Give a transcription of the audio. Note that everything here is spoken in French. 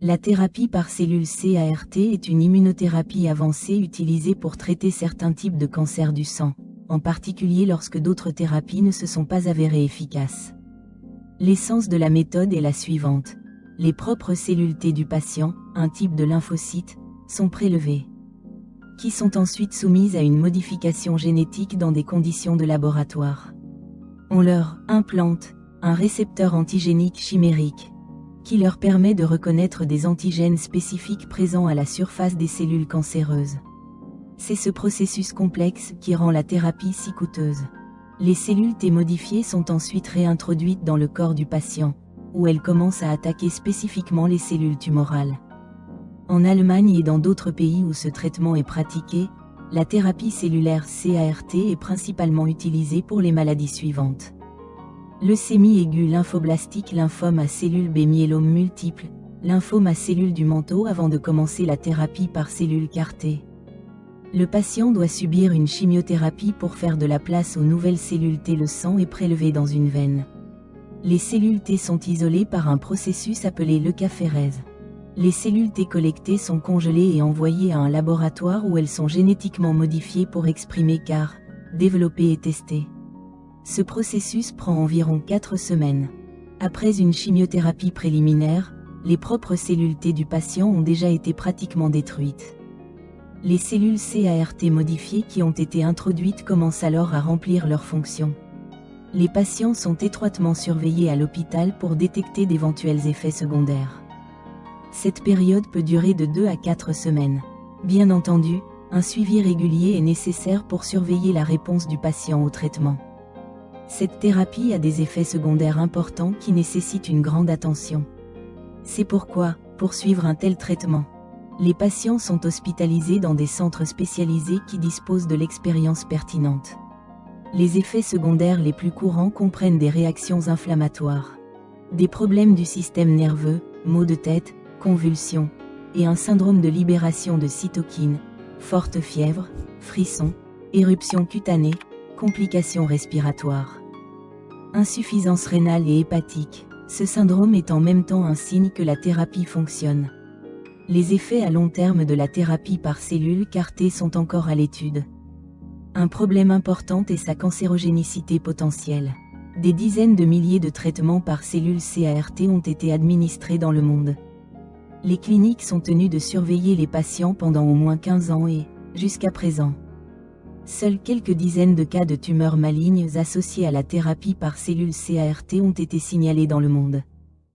La thérapie par cellules CAR-T est une immunothérapie avancée utilisée pour traiter certains types de cancers du sang, en particulier lorsque d'autres thérapies ne se sont pas avérées efficaces. L'essence de la méthode est la suivante. Les propres cellules T du patient, un type de lymphocyte, sont prélevées, qui sont ensuite soumises à une modification génétique dans des conditions de laboratoire. On leur implante un récepteur antigénique chimérique, qui leur permet de reconnaître des antigènes spécifiques présents à la surface des cellules cancéreuses. C'est ce processus complexe qui rend la thérapie si coûteuse. Les cellules T modifiées sont ensuite réintroduites dans le corps du patient, où elles commencent à attaquer spécifiquement les cellules tumorales. En Allemagne et dans d'autres pays où ce traitement est pratiqué, la thérapie cellulaire CAR-T est principalement utilisée pour les maladies suivantes. Leucémie aiguë lymphoblastique, lymphome à cellules B, myélome multiple, lymphome à cellules du manteau. Avant de commencer la thérapie par cellules CAR-T, le patient doit subir une chimiothérapie pour faire de la place aux nouvelles cellules T. Le sang est prélevé dans une veine. Les cellules T sont isolées par un processus appelé lecaphérèse. Les cellules T collectées sont congelées et envoyées à un laboratoire où elles sont génétiquement modifiées pour exprimer CAR, développées et testées. Ce processus prend environ 4 semaines. Après une chimiothérapie préliminaire, les propres cellules T du patient ont déjà été pratiquement détruites. Les cellules CAR-T modifiées qui ont été introduites commencent alors à remplir leurs fonctions. Les patients sont étroitement surveillés à l'hôpital pour détecter d'éventuels effets secondaires. Cette période peut durer de 2 à 4 semaines. Bien entendu, un suivi régulier est nécessaire pour surveiller la réponse du patient au traitement. Cette thérapie a des effets secondaires importants qui nécessitent une grande attention. C'est pourquoi, pour suivre un tel traitement, les patients sont hospitalisés dans des centres spécialisés qui disposent de l'expérience pertinente. Les effets secondaires les plus courants comprennent des réactions inflammatoires, des problèmes du système nerveux, maux de tête, convulsions, et un syndrome de libération de cytokines, forte fièvre, frissons, éruptions cutanées, complications respiratoires. Insuffisance rénale et hépatique, ce syndrome est en même temps un signe que la thérapie fonctionne. Les effets à long terme de la thérapie par cellules CAR-T sont encore à l'étude. Un problème important est sa cancérogénicité potentielle. Des dizaines de milliers de traitements par cellules CAR-T ont été administrés dans le monde. Les cliniques sont tenues de surveiller les patients pendant au moins 15 ans et, jusqu'à présent, seuls quelques dizaines de cas de tumeurs malignes associées à la thérapie par cellules CAR-T ont été signalés dans le monde.